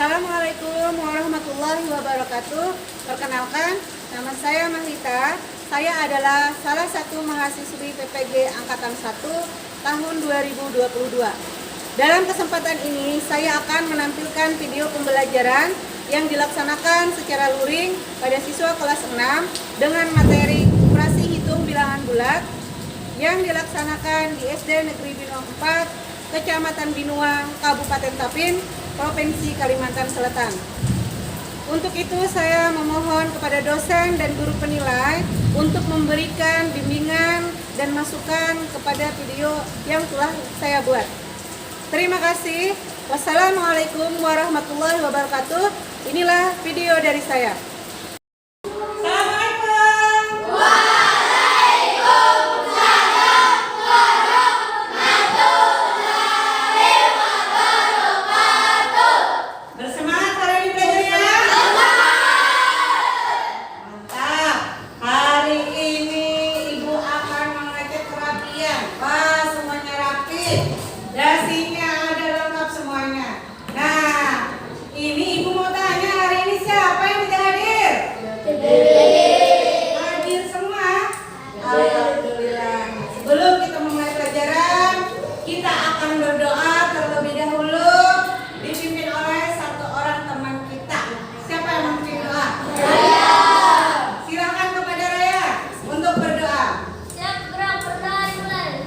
Assalamualaikum warahmatullahi wabarakatuh. Perkenalkan, nama saya Mahlita. Saya adalah salah satu mahasiswi PPG Angkatan 1 tahun 2022. Dalam kesempatan ini, saya akan menampilkan video pembelajaran yang dilaksanakan secara luring pada siswa kelas 6 dengan materi operasi hitung bilangan bulat yang dilaksanakan di SD Negeri Binuang 4, Kecamatan Binuang, Kabupaten Tapin, Provinsi Kalimantan Selatan. Untuk itu saya memohon kepada dosen dan guru penilai untuk memberikan bimbingan dan masukan kepada video yang telah saya buat. Terima kasih. Wassalamualaikum warahmatullahi wabarakatuh. Inilah video dari saya. Dasinya ada lengkap semuanya. Nah, ini ibu mau tanya, hari ini siapa yang tidak hadir? Hadir semua? Alhamdulillah. Sebelum kita memulai pelajaran, kita akan berdoa terlebih dahulu, dipimpin oleh satu orang teman kita. Siapa yang memimpin doa? Raya. Silakan kepada Raya untuk berdoa. Siap, gerak, berdoa mulai.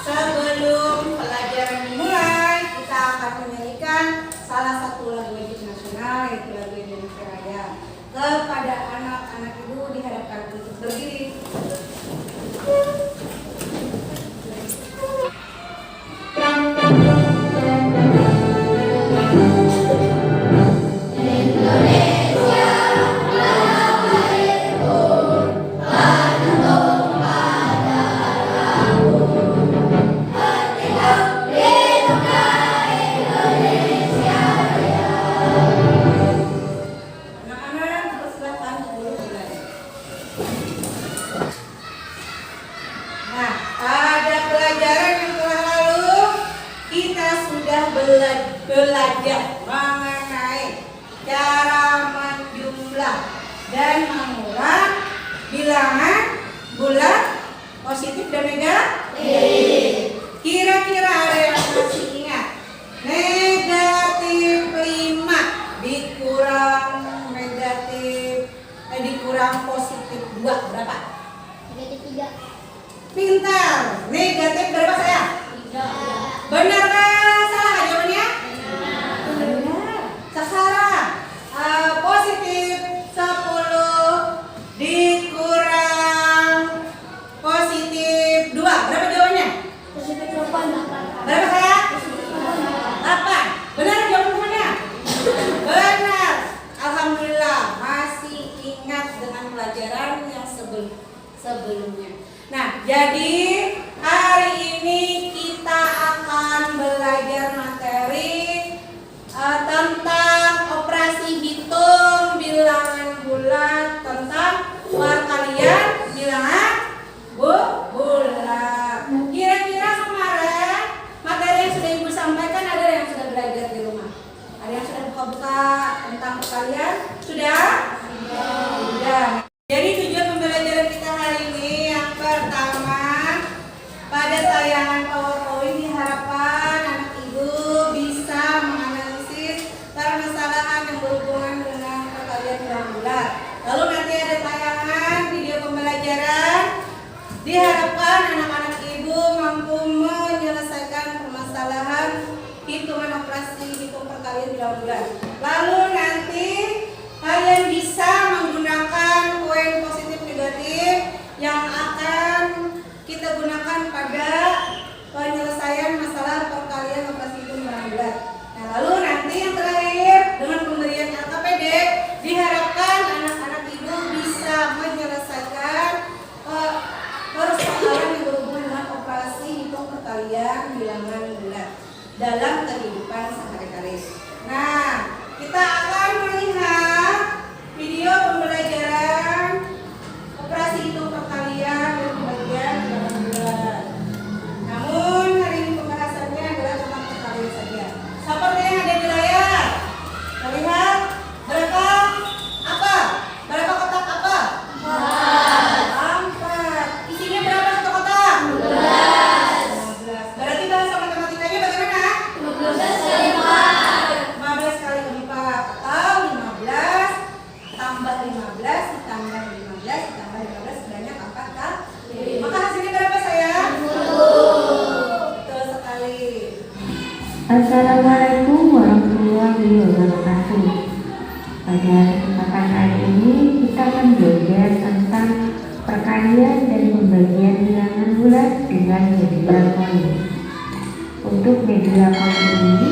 Sebelum pelajaran dimulai, kita akan menyanyikan salah satu lagu wajib nasional, yaitu lagu Indonesia Raya. Kepada anak-anak ibu diharapkan untuk berdiri. Anak-anak persilakan dulu mulai. Nah, pada pelajaran yang telah lalu kita sudah belajar mengenai cara menjumlah dan mengulang bilangan bulat, positif dan negatif. Kira-kira ada yang masih ingat? Negatif 5 dikurang positif 2 berapa? Negatif 3. Pintar. Negatif berapa saya? 3. Benarkah salah jawabannya? Benar. Sekarang positif 10 dikurang positif 2 berapa jawabannya? Positif 8. Berapa saya? 8. Benar jawaban temannya? Benar. Alhamdulillah masih ingat dengan pelajaran yang sebelumnya. Nah, jadi hari ini kita akan belajar materi tentang operasi hitung bilangan bulat, tentang perkalian bilangan bulat. Kira-kira kemarin materi yang sudah ibu sampaikan ada yang sudah belajar di rumah? Ada yang sudah buka-buka tentang perkalian? Sudah? Sudah. Jadi tujuan pembelajaran kita hari ini yang pertama, pada tayangan PowerPoint diharapkan anak ibu bisa menganalisis permasalahan yang berhubungan dengan perkalian bilangan bulat. Lalu nanti ada tayangan video pembelajaran, diharapkan anak-anak ibu mampu menyelesaikan permasalahan hitungan operasi hitung perkalian bilangan bulat. Lalu nanti kalian bisa menggunakan poin positif negatif yang akan kita gunakan pada penyelesaian masalah perkalian operasi hitung bilangan bulat. Nah, lalu nanti yang terakhir dengan pemberian LKPD diharapkan anak-anak ibu bisa menyelesaikan Assalamualaikum warahmatullahi wabarakatuh. Pada kesempatan hari ini kita akan belajar tentang perkalian dan pembagian bilangan bulat dengan media koin. Untuk media koin ini,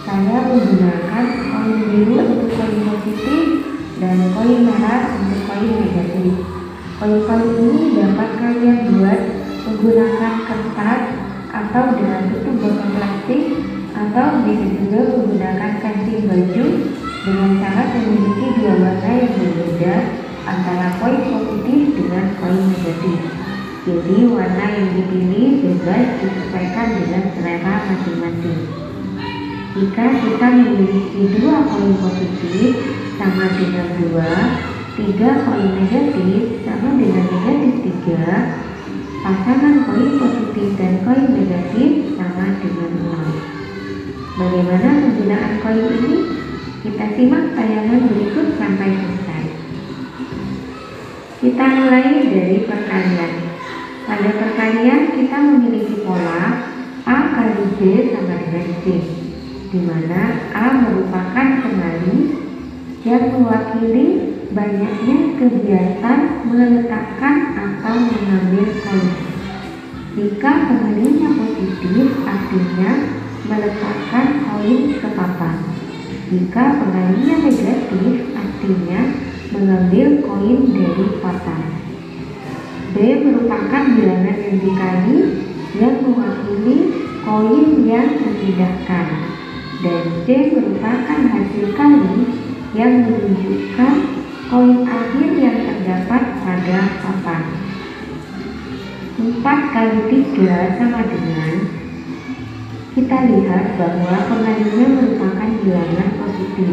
saya menggunakan koin biru untuk koin positif dan koin merah untuk koin negatif. Koin-koin ini dapat kalian buat menggunakan kertas atau dengan tutup botol plastik, atau bisa juga menggunakan kancing baju dengan syarat memiliki dua warna yang berbeda antara koin positif dengan koin negatif. Jadi warna yang dipilih bebas disesuaikan dengan selera masing-masing. Jika kita memiliki dua koin positif sama dengan 2, 3 koin negatif sama dengan negatif 3, pasangan koin positif dan koin negatif sama dengan 0. Bagaimana penggunaan koin ini? Kita simak tayangan berikut sampai selesai. Kita mulai dari perkalian. Pada perkalian kita memiliki pola A kali B sama dengan C, di mana A merupakan kembali yang mewakili banyaknya kegiatan meletakkan atau mengambil koin. Jika kembalinya positif, artinya meletakkan koin ke papan. Jika pengalinya negatif, artinya mengambil koin dari papan. B merupakan bilangan yang dikali yang mewakili koin yang dipindahkan, dan C merupakan hasil kali yang menunjukkan koin akhir yang terdapat pada papan. 4 kali 3 sama dengan, kita lihat bahwa pengalinya merupakan bilangan positif.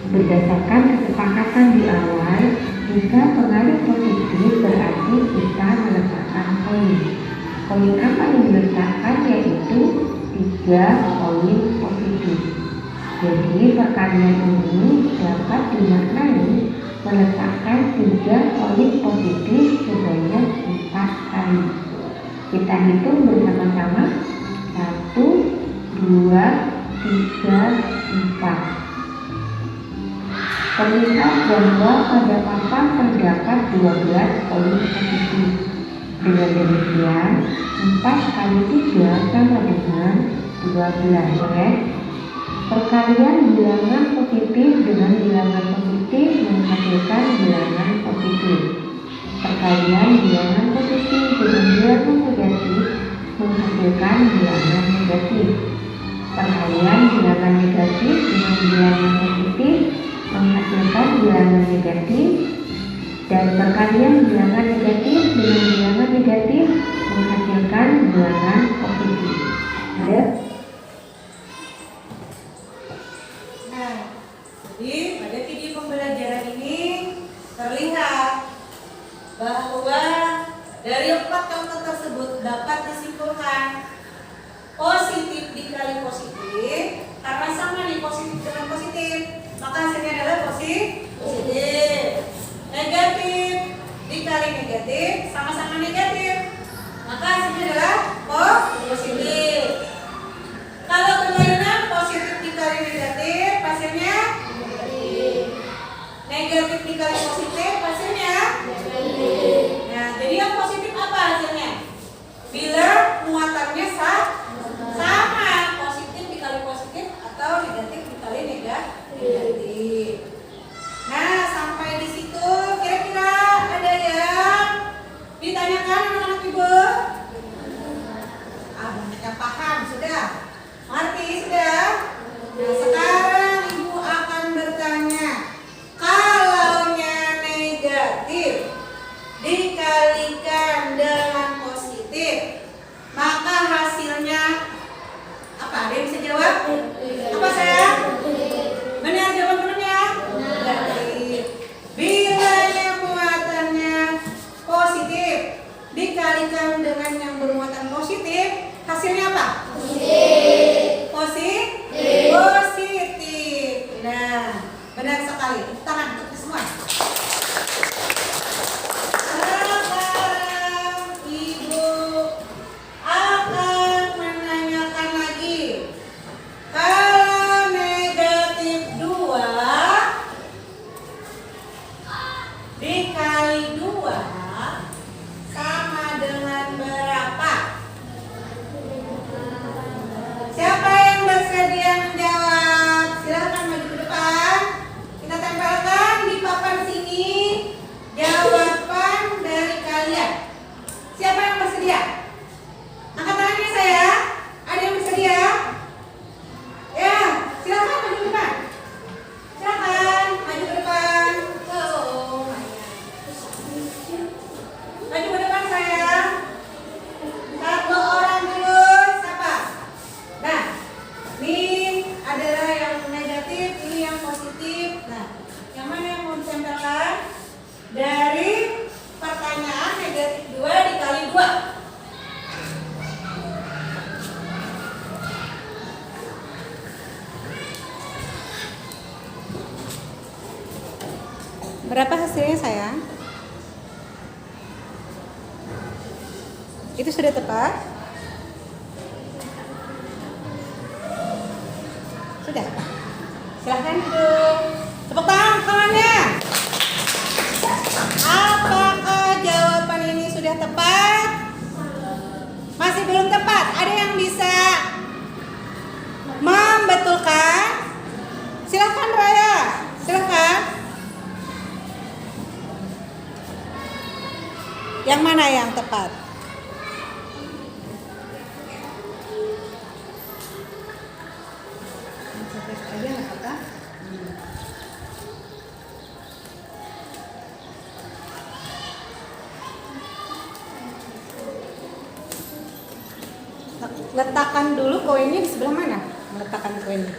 Berdasarkan kesepakatan di awal, jika pengali positif berarti kita meletakkan koin. Koin apa yang diletakkan, yaitu 3 koin positif. Jadi perkalian ini dapat dimaknai meletakkan 3 koin positif sebanyak 4 kali. Kita hitung bersama-sama. 1, 2, 3, 4. Terlihat bahwa pada papan terdapat 12 koin positif. Dengan demikian, 4 kali 3 sama dengan 12. Perkalian bilangan positif dengan bilangan positif menghasilkan bilangan positif. Perkalian bilangan positif dengan bilangan negatif menghasilkan bilangan negatif. Perkalian bilangan negatif dengan bilangan positif menghasilkan bilangan negatif, dan perkalian bilangan negatif dengan bilangan negatif menghasilkan bilangan positif. Ada? Nah, jadi pada video pembelajaran ini terlihat bahwa dari 4 contoh tersebut dapat disimpulkan positif dikali positif, karena sama nih positif dengan positif, maka hasilnya adalah positif. Negatif dikali negatif sama-sama negatif, maka hasilnya adalah positif. Kalau kembalinya positif dikali negatif, hasilnya negatif dikali positif, hasilnya negatif. Nah, jadi yang positif apa hasilnya? Bila muatannya sama, positif dikali positif atau negatif dikali negatif. Nah, sampai di situ kira-kira ada yang ditanyakan anak-anak ibu? Banyak yang paham sudah, ngerti sudah. Nah, sekarang ibu akan bertanya, kalaunya negatif dikalikan dengan positif, maka hasilnya apa? Ada yang bisa jawab? Apa saya? Benar jawabannya? Negatif. Bilanya muatannya positif dikalikan dengan yang bermuatan positif, hasilnya apa? Positif. Nah, benar sekali. Tangan untuk semua. Sekarang ibu akan menanyakan lagi. Berapa hasilnya sayang? Itu sudah tepat? Sudah. Silahkan duduk. Tepuk tangan kawannya. Apakah jawaban ini sudah tepat? Masih belum tepat. Ada yang bisa membetulkan? Silahkan Raya. Silahkan. Yang mana yang tepat? Aja nggak apa-apa. Letakkan dulu koinnya di sebelah mana? Meletakkan koinnya.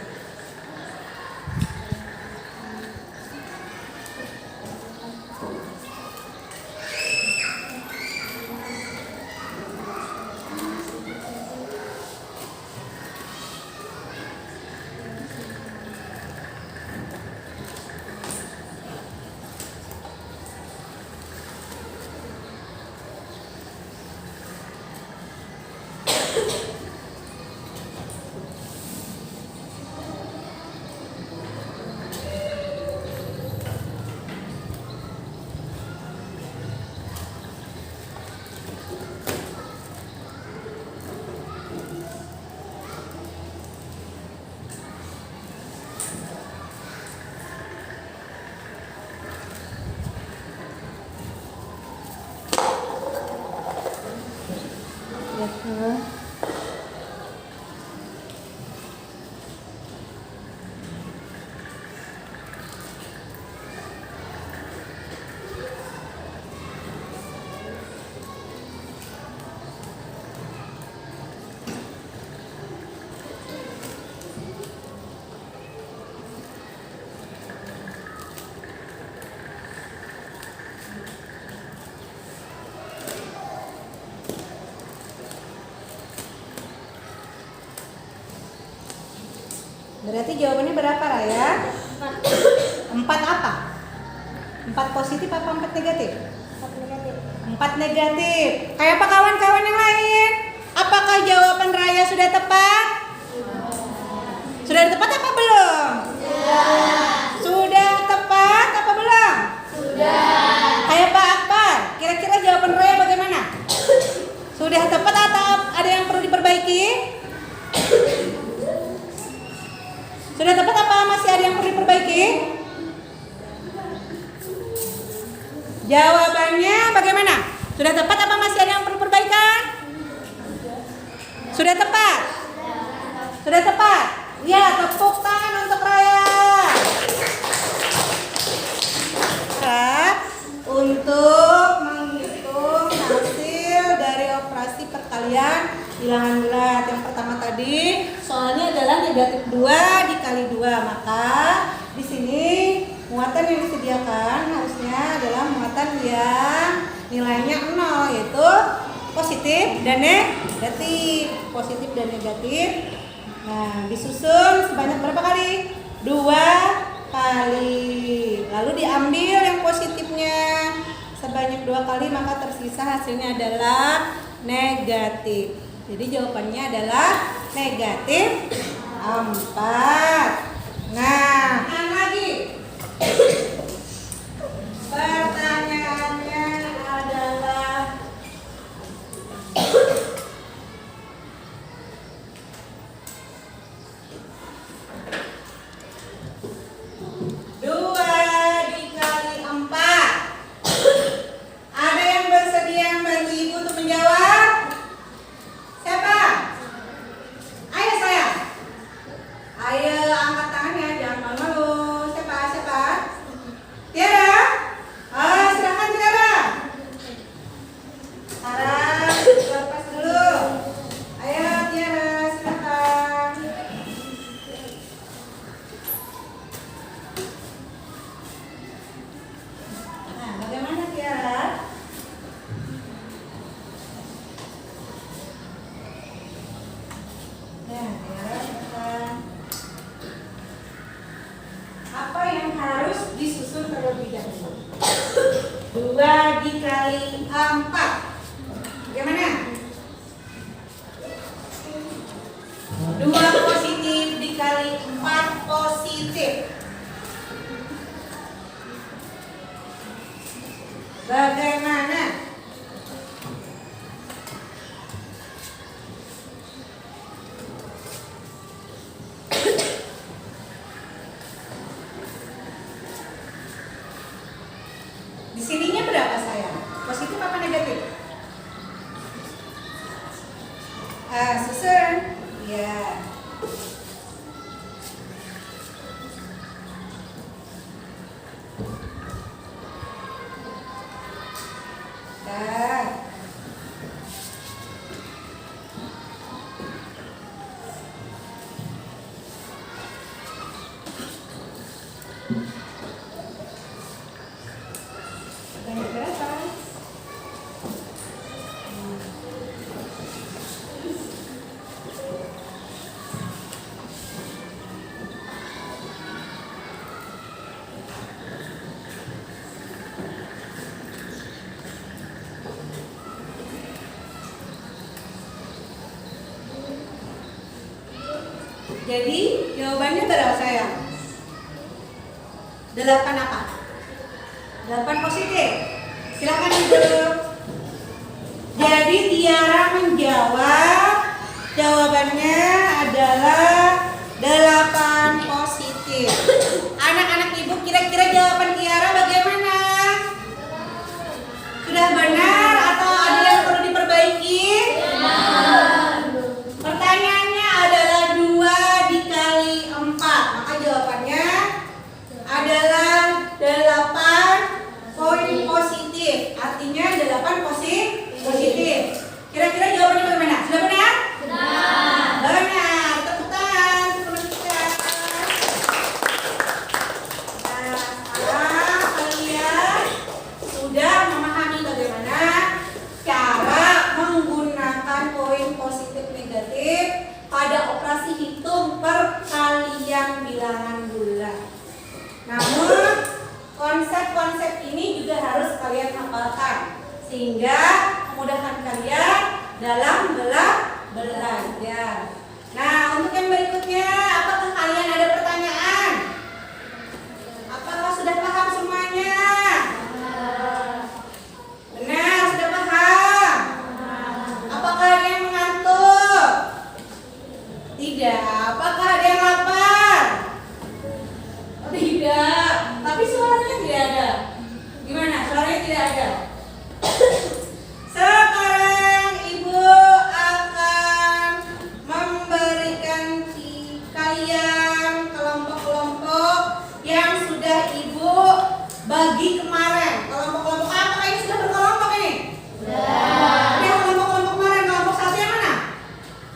Ya ke. Berarti jawabannya berapa Raya? 4 apa? 4 positif apa 4 negatif? 4 negatif. 4 negatif. Kayak apa kawan-kawan yang lain? Apakah jawaban Raya sudah tepat? Sudah tepat apa belum? Sudah tepat apa belum? Kayak Pak Akbar, kira-kira jawaban Raya bagaimana? Sudah tepat atau ada yang perlu diperbaiki? Sudah tepat apa masih ada yang perlu diperbaiki? Jawabannya bagaimana? Sudah tepat apa masih ada yang perlu perbaikan? Sudah tepat? Sudah tepat? Ya, tepuk tangan untuk Raya. Untuk menghitung hasil dari operasi perkalian bilangan bulat. Yang pertama tadi soalnya adalah negatif 2 dikali 2. Maka di sini muatan yang disediakan harusnya adalah muatan yang nilainya 0, yaitu positif dan negatif. Positif dan negatif. Nah, disusun sebanyak berapa kali? 2 kali. Lalu diambil yang positifnya sebanyak 2 kali, maka tersisa hasilnya adalah negatif. Jadi jawabannya adalah negatif 4. Nah, lagi. Pertanyaannya adalah Susun. Ya. Dah. Banyak berapa? Jadi jawabannya berapa sayang? 8 apa? 8 positif. Silakan Ibu. Jadi Tiara menjawab, jawabannya adalah 8 positif. Anak-anak Ibu kira-kira jawaban Tiara bagaimana? Sudah benar atau ada yang perlu diperbaiki? Pertanyaannya adalah 2 dikali 4. Maka jawabannya adalah 8 poin positif. Artinya 8 positif. Kira-kira jawabannya bagaimana? Sudah benar? Benar. Tepuk tangan. Nah, sekarang kalian sudah memahami bagaimana cara menggunakan poin positif negatif pada operasi hitung perkalian bilangan bulat. Namun konsep-konsep ini juga harus kalian hafalkan sehingga memudahkan kalian dalam belajar. Nah, untuk yang berikutnya, apakah kalian ada pertanyaan? Apakah sudah paham semuanya? Benar, sudah paham? Apakah ada yang mengantuk? Tidak. Apakah ada yang lapar? Tidak. Tapi suaranya tidak ada. Gimana? Suaranya tidak ada. Sekarang Ibu akan memberikan kalian kelompok-kelompok yang sudah Ibu bagi kemarin. Kelompok-kelompok apa ini sudah berkelompok ini? Sudah. Ini kelompok-kelompok kemarin. Kelompok 1 yang mana?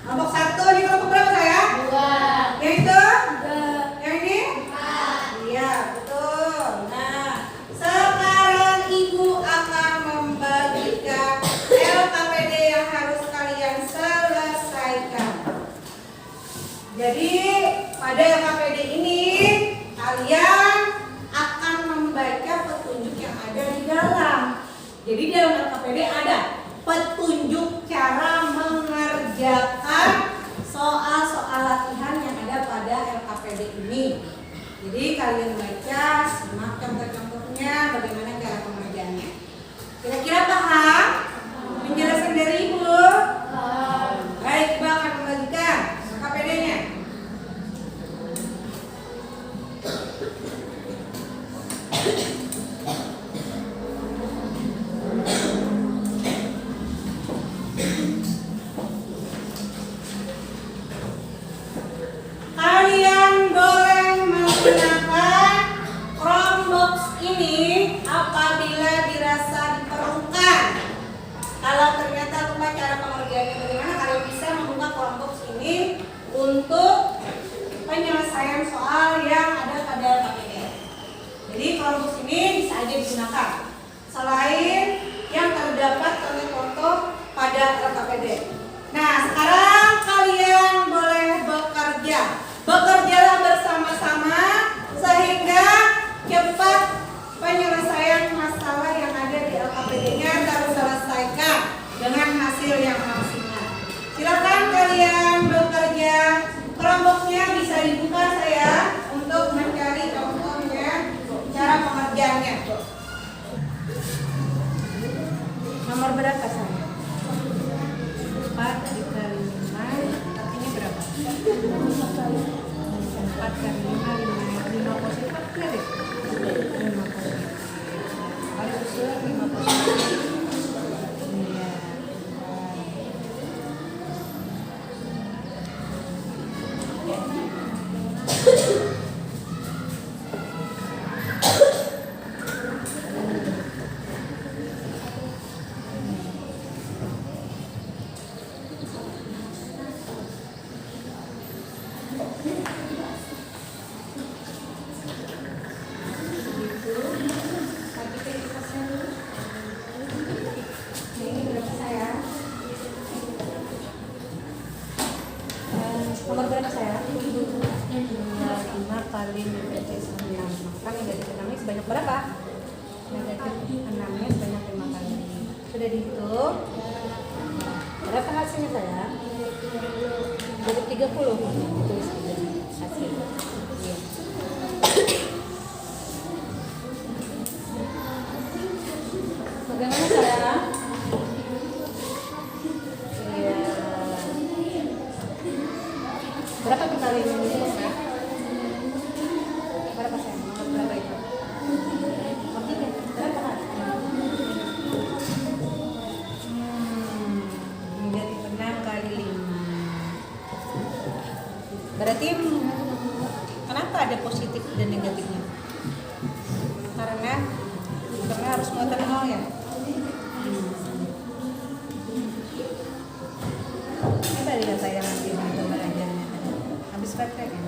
Kelompok 1 ini kelompok berapa saya? 2. Yang itu? 3. Yang ini? 4. Iya, betul. Nah, sekarang Ibu akan membagikan LKPD yang harus kalian selesaikan. Jadi pada LKPD ini kalian akan membaca petunjuk yang ada di dalam. Jadi dalam LKPD ada petunjuk cara mengerjakan soal-soal latihan yang ada pada LKPD ini. Jadi kalian baca, simak contoh-contohnya, bagaimana cara pengerjaannya. Kira-kira paham? Penjelasan dari Ibu? Baik, Ibu akan membagikan LKPD-nya. Kalian boleh menggunakan Chromebox ini apabila dirasa diperlukan. Kalau ternyata lupa cara pengerjaannya bagaimana, kalian bisa membuka Chromebox ini untuk penyelesaian soal yang ada pada LKPD. Jadi Chromebox ini bisa aja digunakan selain yang terdapat contoh-contoh pada LKPD. Nah, sekarang kalian boleh bekerja. Bekerjalah bersama-sama sehingga cepat penyelesaian masalah yang ada di LKPD-nya terselesaikan dengan hasil yang maksimal. Silakan kalian bekerja. Kelompoknya bisa dibuka saya untuk mencari contohnya cara pengerjaannya. Nomor berapa saya? 4 dikali 5, artinya berapa? 4 kali 5 positif kali 5 positif. Kalau usul 5 positif. Iya. 5 kali negatif 6. Maka negatif 6-nya sebanyak berapa? Negatif 6-nya sebanyak 5 kali. Sudah dihitung? Berapa hasilnya saya? Negatif 30. Tulis hasil. Iya. Bagaimana saya? Iya. Berapa kali ini ya? Berapa saya? Berapa itu? Oke, berapa kali? Negatif 6 kali 5. Berarti kenapa ada positif dan negatifnya? Karena harus muatan 0 ya. Ini tadi kata yang nanti untuk belajarnya. Habis praktek kan?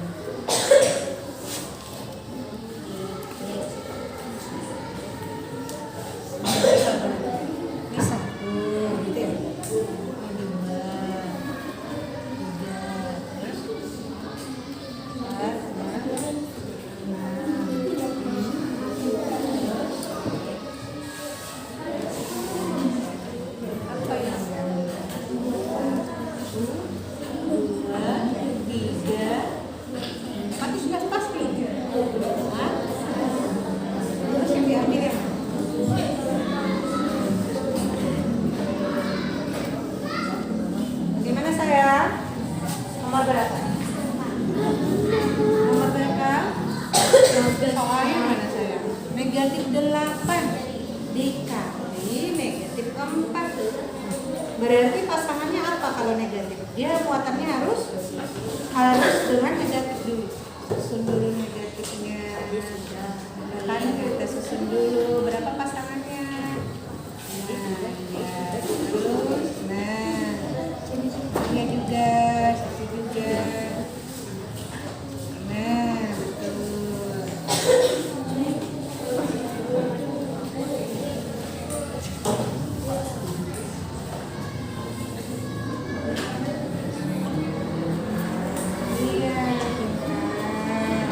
Ini 1 gitu ya. Ini 2, 3, terus 4, 5, apa yang gimana saya? Nomor berapa? Nomor berapa? Soalnya mana saya? Negatif 8 dikali negatif 4. Berarti pasangannya apa kalau negatif? Dia muatannya harus dengan negatif dulu. Susun dulu negatifnya. Kan kita susun dulu berapa pasangannya? Terus, ini juga, satu juga. Nah, betul. Iya, pintar.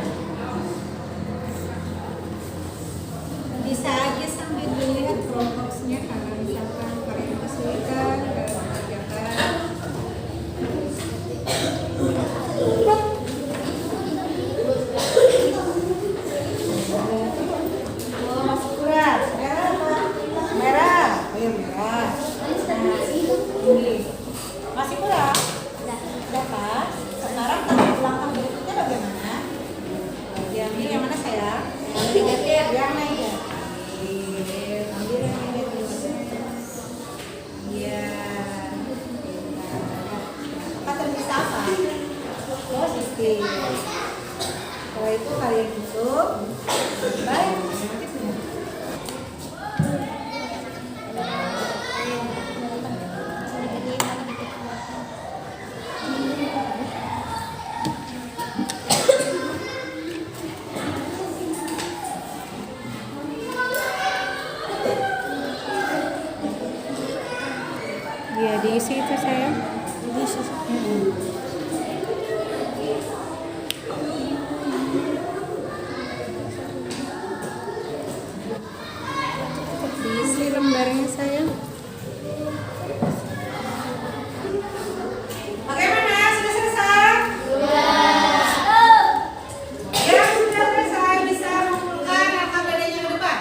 Bisa aja sambil dilihat Dropbox-nya kalau misalkan kalian kesulitan dalam mengerjakan. Oh, masih kurang. Merah apa? Merah. Oh iya, merah. Nah, ini. Masih kurang? Udah pas. Sekarang tahap belakang berikutnya bagaimana? Diambil yang mana saya? Yang negatif, yang negatif. Ambil yang negatif. Iya. Maka terpisah apa? Positif. Setelah itu kalian hitung. Baik. Negatifnya. Ya diisi itu saya. Diisi. Diisi lembarnya saya. Bagaimana? Sudah selesai? Yang sudah selesai bisa mengumpulkan alfabetnya ke depan.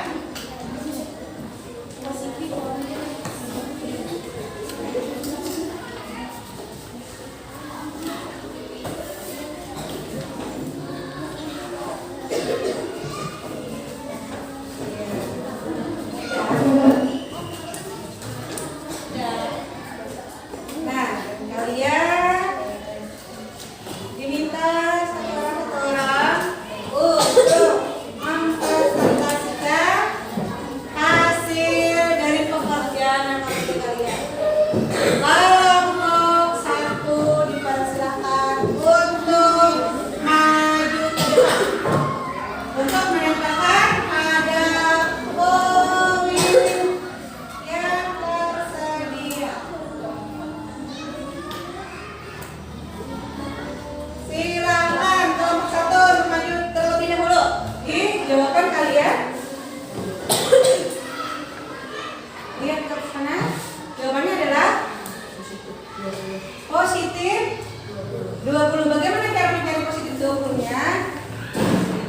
20. Bagaimana cara mencari positif 20-nya?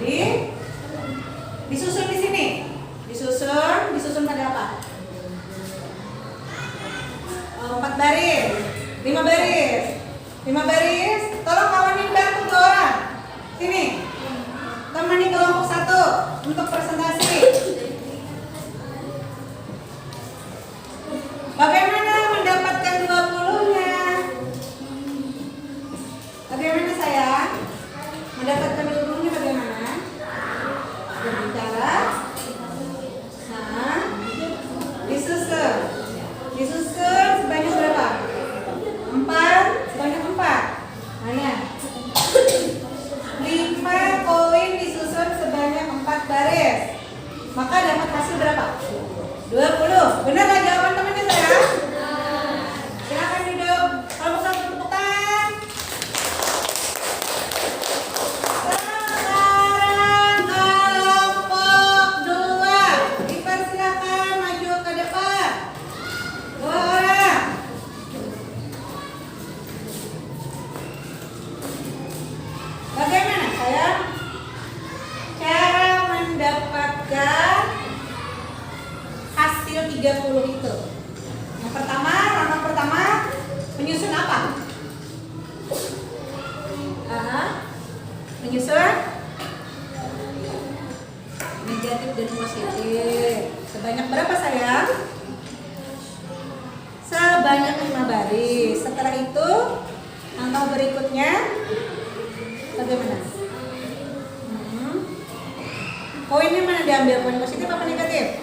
Jadi disusun di sini. Disusun pada apa? 4 baris, 5 baris. 5 baris. Tolong kawanin bantu 2 orang. Sini. Temani kelompok 1 untuk presentasi. Bagaimana mendapatkan 20-nya? Bagaimana sayang? Mendapatkan 20-nya bagaimana? Dengan cara disusun. Disusun sebanyak berapa? 4, sebanyak 4. Hanya 5 koin disusun sebanyak 4 baris. Maka dapat hasil berapa? 20. Benar lah jawaban temannya sayang? Silakan duduk. Kalau bisa tepuk tangan. Sekarang kelompok 2 dipersilakan maju ke depan. 2 orang. Bagaimana sayang? Cara mendapatkan hasil 30 itu. Yang pertama, langkah pertama menyusun apa? Menyusun negatif dan positif. Sebanyak berapa sayang? Sebanyak 5 baris. Setelah itu langkah berikutnya bagaimana? Poinnya mana diambil? Poin positif apa negatif?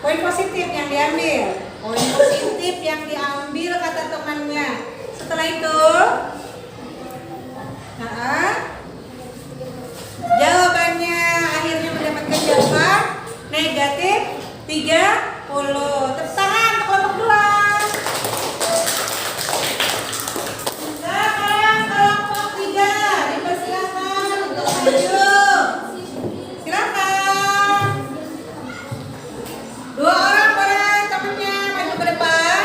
Poin positif yang diambil. Poin positif yang diambil kata temannya. Setelah itu jawabannya akhirnya mendapatkan jawaban negatif 30. Tepuk tangan untuk kelompok 2. Sekarang kelompok 3 dipersilakan untuk maju. Silakan. 2 orang pada temannya maju ke depan.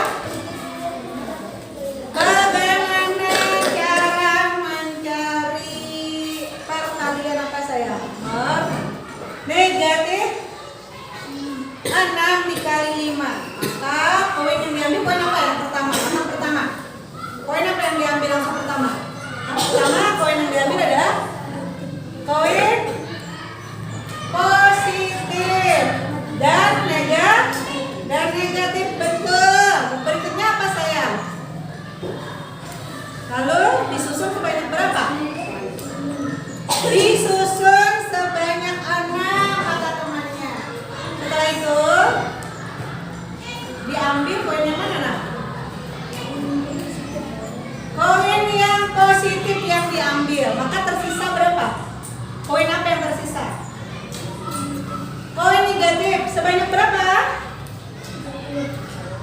Bagaimana cara mencari perkalian apa saya? Negatif 6 dikali 5. Maka poin yang diambil poin apa yang pertama? Langkah pertama. Poin apa yang diambil langkah pertama? Langkah pertama poin yang diambil adalah poin positif dan negatif betul. Berikutnya apa sayang? Lalu disusun sebanyak berapa? Disusun sebanyak 6 kata temannya. Setelah itu diambil poin yang mana nak? Poin yang positif yang diambil. Maka tersisa berapa? Poin apa yang tersisa? Poin negatif sebanyak berapa?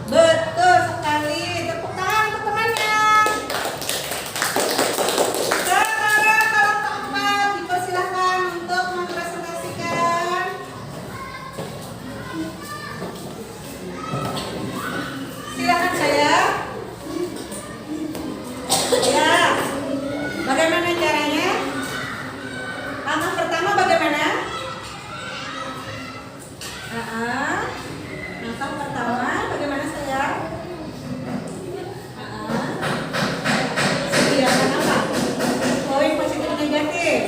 Betul sekali. Tepuk tangan untuk temannya. Sekarang kelompok 4 dipersilakan untuk mempresentasikan. Silakan saya. Ya. Bagaimana caranya? Langkah pertama bagaimana? Langkah pertama bagaimana sayang? Sediakan apa? Poin positif negatif.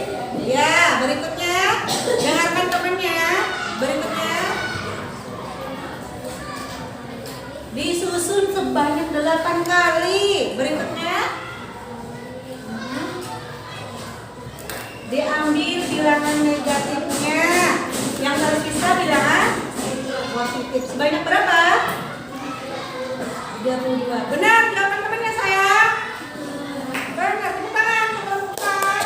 Ya, berikutnya dengarkan temannya. Berikutnya disusun sebanyak 8 kali. Berikutnya diambil bilangan negatifnya. Yang tersisa bilangan positif. Sebanyak berapa? 32. Benar jawaban temannya sayang? Benar. Tepuk tangan untuk kelompok 4.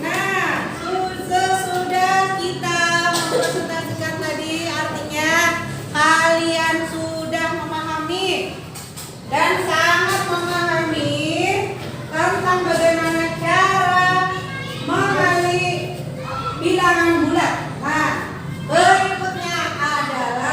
Nah, sesudah kita mempresentasikan tadi, artinya kalian sudah memahami dan sangat memahami tentang bagaimana cara mengenali bilangan bulat. Nah, berikutnya adalah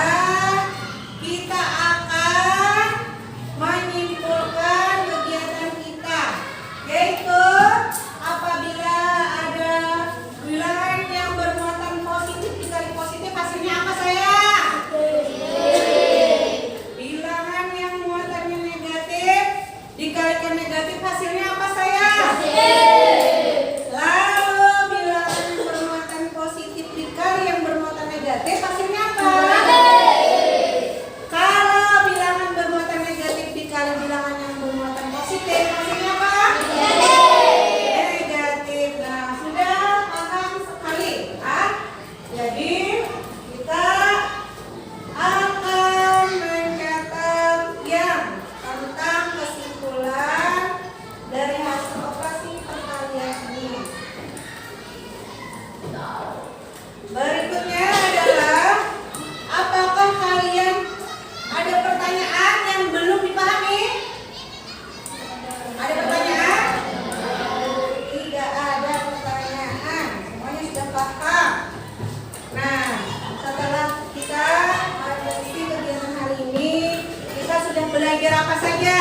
belajar apa saja?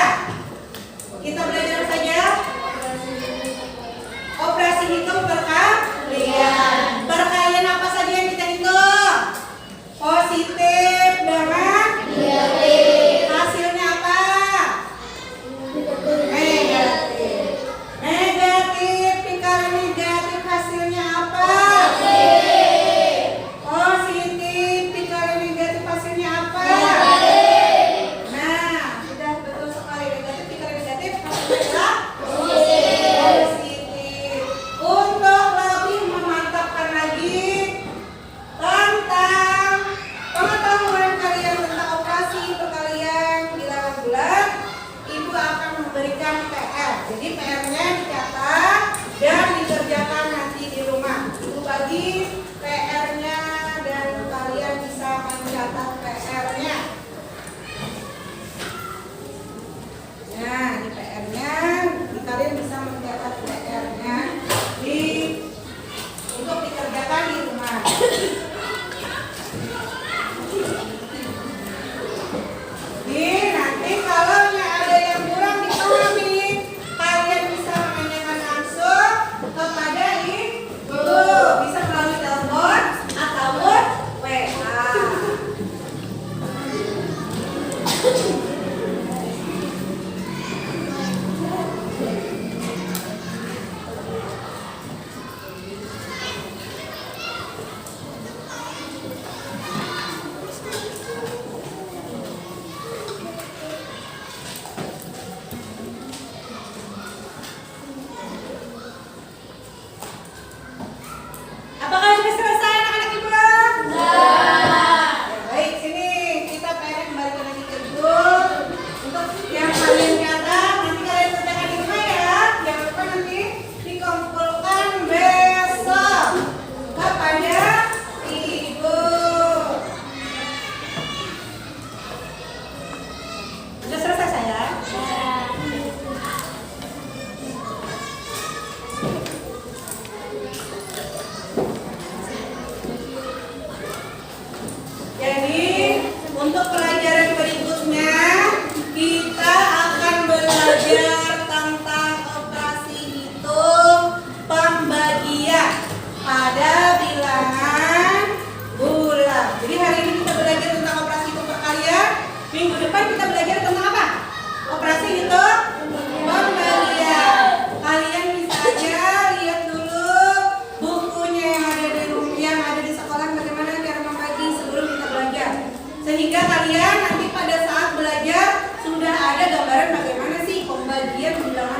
Kita belajar apa saja? Operasi hitung perkalian. Perkalian apa saja yang kita hitung? Positif dengan negatif. Hasilnya apa? Negatif. Negatif dikali negatif hasilnya apa? Positif dikali negatif hasilnya apa? Nah, sudah betul sekali. Negatif dikali negatif hasilnya positif. Untuk lebih memantapkan lagi tentang pengetahuan kalian tentang operasi perkalian bilangan bulat, Ibu akan memberikan PR. Jadi PR-nya dicatat dan dikerjakan nanti di rumah. Ibu bagi PR-nya dan kalian bisa mencatat PR-nya. Nah, di PR-nya kalian bisa mencatat PR-nya untuk dikerjakan di rumah. Nanti kalau ada yang kurang dipahami, kalian bisa menanyakan langsung kepada ibu, bisa melalui telepon ataupun WA. Apakah sudah selesai anak-anak ibu? Ya, baik, sini kita pengen kembalikan lagi ke ibu. Untuk yang kalian catat, nanti kalian kerjakan di rumah ya. Jangan lupa nanti dikumpulkan besok kepada ibu. Sudah selesai sayang? Jadi untuk pelajaran berikutnya kita akan belajar tentang operasi hitung pembagian pada bilangan bulat. Jadi hari ini kita belajar tentang operasi hitung perkalian. Minggu depan kita belajar tentang apa? Operasi hitung pembagian. Kalian bisa aja lihat dulu bukunya yang ada di sekolah bagaimana cara membagi sebelum kita belajar. Sehingga kalian nanti pada saat belajar sudah ada gambaran bagaimana sih pembagian bilangan